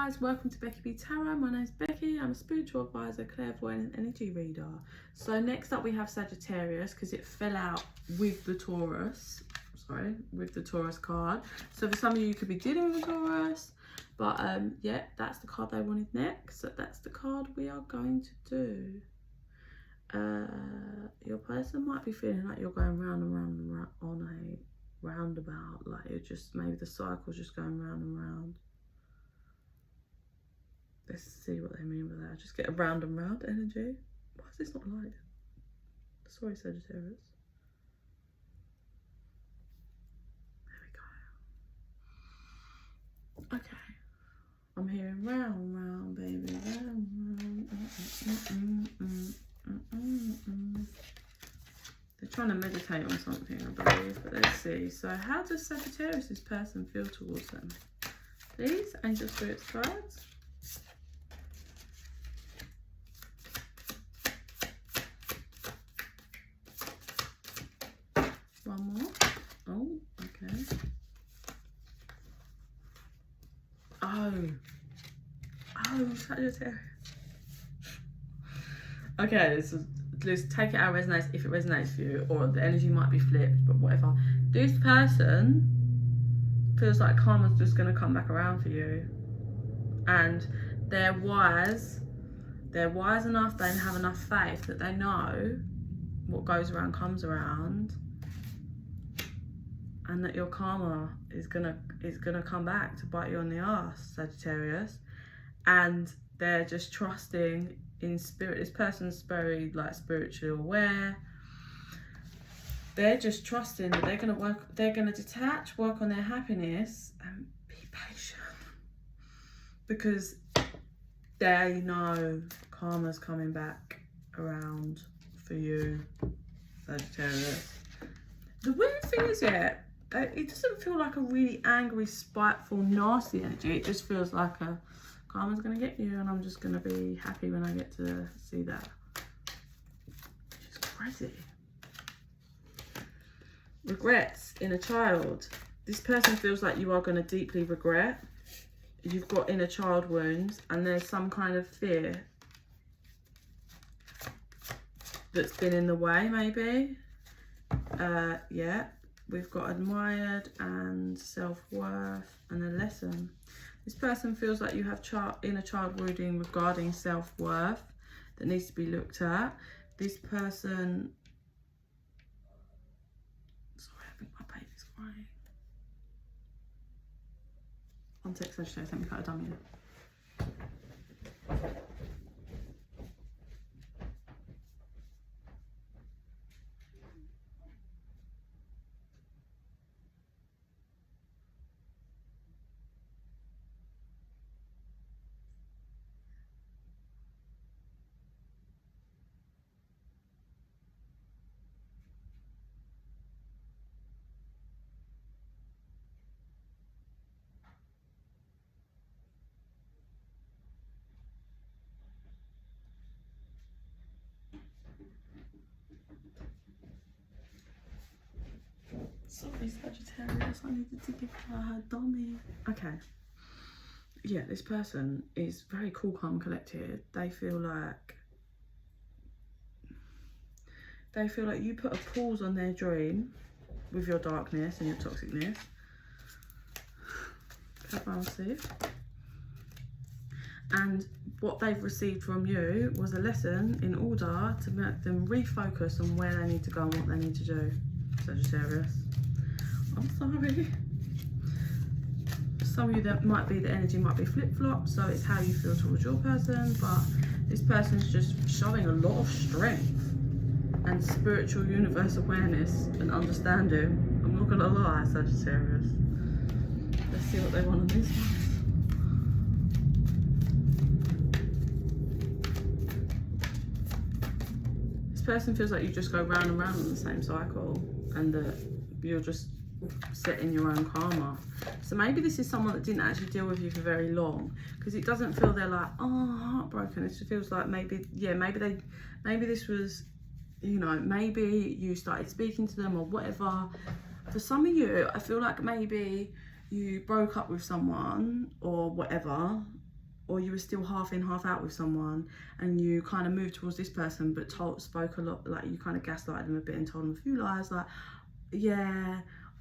guys, welcome to Becky Tarot. My name's Becky. I'm a spiritual advisor, clairvoyant and energy reader. So next up we have Sagittarius, because it fell out with the Taurus. Sorry, with the Taurus card. So for some of you, you could be dealing with a Taurus. But yeah, that's the card they wanted next. So that's the card we are going to do. Your person might be feeling like you're going round and round and round on a roundabout. Like you're just, maybe the cycle's just going round and round. Let's see what they mean by that. Just get a round and round energy. Why is this not light? Sorry, Sagittarius. There we go. Okay. I'm hearing round, round, baby. Round, round. They're trying to meditate on something, I believe. But let's see. So how does Sagittarius' person feel towards them? Please, angel spirits cards. One more. Oh, okay. Oh, Sagittarius. Okay, let's take it out resonates if it resonates for you, or the energy might be flipped, but whatever. This person feels like karma's just going to come back around for you, and they're wise enough, they have enough faith that they know what goes around comes around, and that your karma is gonna come back to bite you on the ass, Sagittarius. And they're just trusting in spirit. This person's very spiritually aware. They're just trusting that they're gonna detach, work on their happiness, and be patient, because they know karma's coming back around for you, Sagittarius. The weird thing is, yeah, it doesn't feel like a really angry, spiteful, nasty energy. It just feels like a karma's gonna get you, and I'm just gonna be happy when I get to see that. Which is crazy. Regrets inner child. This person feels like you are gonna deeply regret. You've got inner child wounds, and there's some kind of fear that's been in the way, maybe. Yeah. We've got admired and self-worth and a lesson. This person feels like you have inner child wounding regarding self-worth that needs to be looked at. This person... Sorry, I think my baby's crying. One sec, Sagittarius, let me cut a dummy. Sorry, Sagittarius, I needed to give her dummy. Okay. Yeah, this person is very cool, calm, collected. They feel like you put a pause on their dream with your darkness and your toxicness. And what they've received from you was a lesson in order to make them refocus on where they need to go and what they need to do, Sagittarius. I'm sorry. For some of you, that might be, the energy might be flip-flop, so it's how you feel towards your person, but this person's just showing a lot of strength and spiritual universe awareness and understanding. I'm not gonna lie, Sagittarius. Let's see what they want on this one. This person feels like you just go round and round on the same cycle, and that you're just setting your own karma. So maybe this is someone that didn't actually deal with you for very long, because it doesn't feel they're like, oh, heartbroken. It just feels like maybe this was, you know, maybe you started speaking to them or whatever. For some of you, I feel like maybe you broke up with someone or whatever, or you were still half in, half out with someone, and you kind of moved towards this person, but spoke a lot, like you kind of gaslighted them a bit and told them a few lies, like, yeah,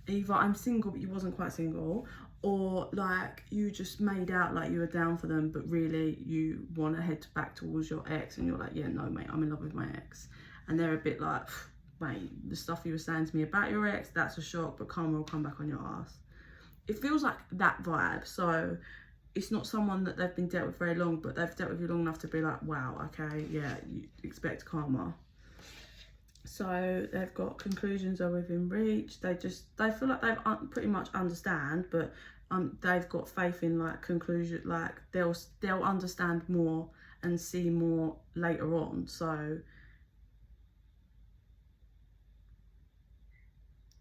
either I'm single but you wasn't quite single, or like you just made out like you were down for them, but really you want to head back towards your ex, and you're like, yeah, no mate, I'm in love with my ex. And they're a bit like, mate, the stuff you were saying to me about your ex, that's a shock, but karma will come back on your ass. It feels like that vibe. So it's not someone that they've been dealt with very long, but they've dealt with you long enough to be like, wow, okay, yeah, you expect karma. So they've got conclusions are within reach. They feel like they pretty much understand, but they've got faith in like conclusion, like they'll understand more and see more later on. So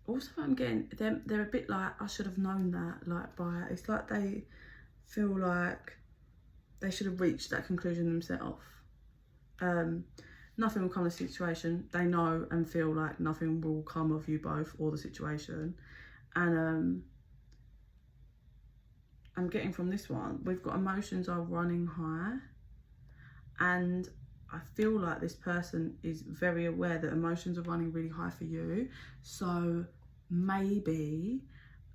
also I'm getting they're a bit like, I should have known that, like it's like they feel like they should have reached that conclusion themselves. Nothing will come of the situation. They know and feel like nothing will come of you both or the situation. And I'm getting from this one, we've got emotions are running high, and I feel like this person is very aware that emotions are running really high for you. So maybe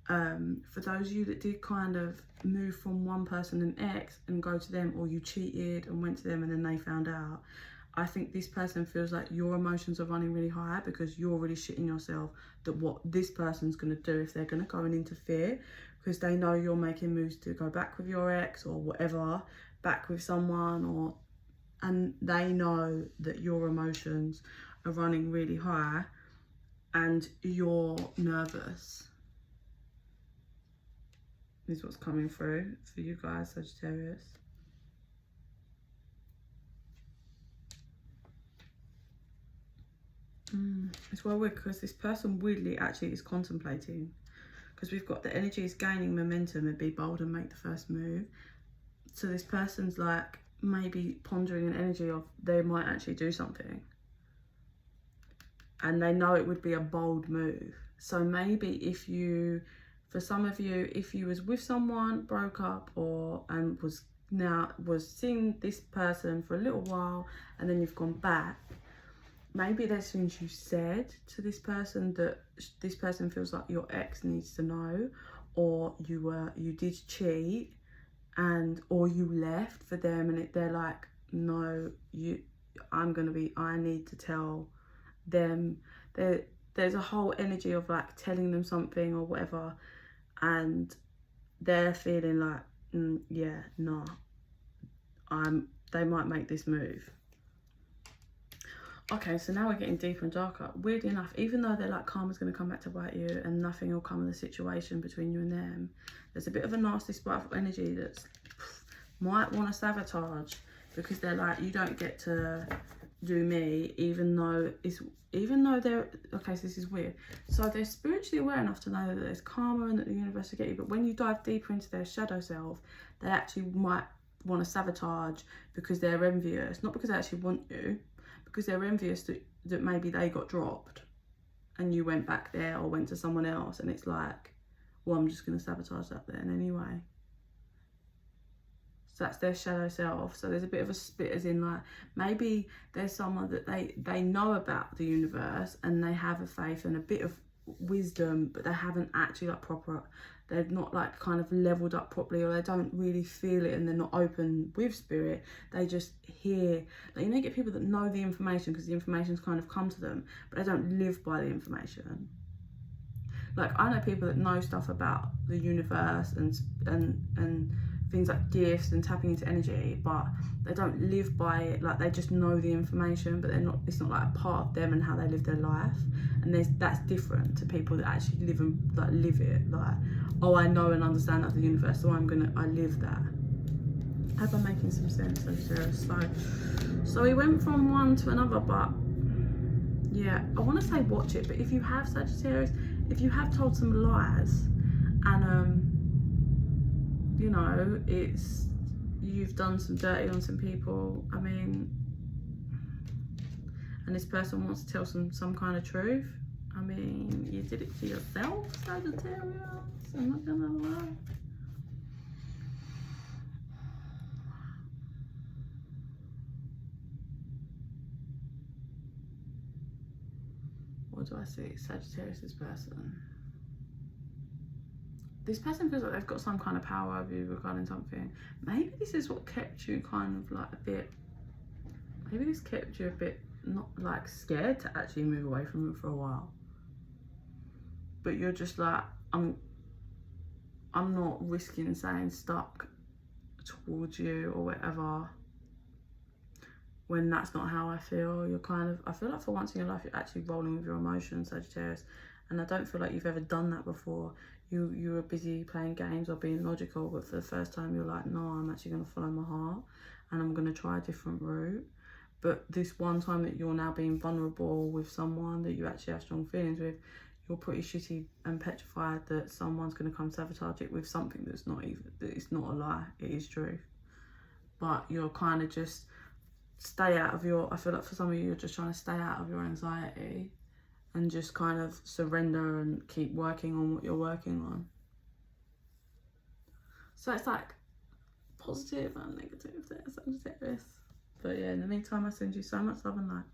for those of you that did kind of move from one person, an ex, and go to them, or you cheated and went to them and then they found out, I think this person feels like your emotions are running really high because you're really shitting yourself that what this person's going to do if they're going to go and interfere, because they know you're making moves to go back with your ex or whatever, back with someone, and they know that your emotions are running really high and you're nervous. This is what's coming through for you guys, Sagittarius. It's well weird because this person weirdly actually is contemplating, because we've got the energy is gaining momentum and be bold and make the first move. So this person's like maybe pondering an energy of they might actually do something, and they know it would be a bold move. So maybe if you, for some of you, if you was with someone, broke up, and was seeing this person for a little while and then you've gone back, maybe there's things you said to this person that this person feels like your ex needs to know, or you did cheat, or you left for them, and they're like, no, I need to tell them. There's a whole energy of like telling them something or whatever, and they're feeling like, yeah, no, they might make this move. Okay, so now we're getting deeper and darker. Weirdly enough, even though they're like, karma's going to come back to bite you and nothing will come of the situation between you and them, there's a bit of a nasty spiteful energy that might want to sabotage, because they're like, you don't get to do me, even though they're, okay, so this is weird. So they're spiritually aware enough to know that there's karma and that the universe will get you, but when you dive deeper into their shadow self, they actually might want to sabotage because they're envious, not because they actually want you, because they're envious that maybe they got dropped and you went back there or went to someone else, and it's like, well, I'm just going to sabotage that then anyway. So that's their shadow self. So there's a bit of a split, as in like, maybe there's someone that they know about the universe and they have a faith and a bit of wisdom, but they haven't actually like they're not like kind of leveled up properly, or they don't really feel it and they're not open with spirit. They just hear, like, you get people that know the information because the information's kind of come to them, but they don't live by the information. Like, I know people that know stuff about the universe and things like gifts and tapping into energy, but they don't live by it. Like, they just know the information, but it's not like a part of them and how they live their life. And that's different to people that actually live it. Like, oh, I know and understand that the universe, so I live that. Hope I'm making some sense, Sagittarius. So we went from one to another, but yeah, I want to say watch it, but if you have, Sagittarius, if you have told some lies and you've done some dirty on some people, I mean, and this person wants to tell some kind of truth, I mean, you did it to yourself, Sagittarius, I'm not gonna lie. What do I see? Sagittarius, this person. This person feels like they've got some kind of power over you regarding something. Maybe this is what kept you kind of like a bit, maybe this kept you a bit not like scared to actually move away from it for a while. But you're just like, I'm not risking staying stuck towards you or whatever, when that's not how I feel. You're kind of, I feel like for once in your life you're actually rolling with your emotions, Sagittarius, and I don't feel like you've ever done that before. You were busy playing games or being logical, but for the first time you're like, no, I'm actually going to follow my heart and I'm going to try a different route. But this one time that you're now being vulnerable with someone that you actually have strong feelings with, you're pretty shitty and petrified that someone's going to come sabotage it with something that's not even, that it's not a lie, it is truth. But you're kind of just stay out of your, I feel like for some of you, you're just trying to stay out of your anxiety and just kind of surrender and keep working on what you're working on. So it's like positive and negative there, Sagittarius. But yeah, in the meantime, I send you so much love and light.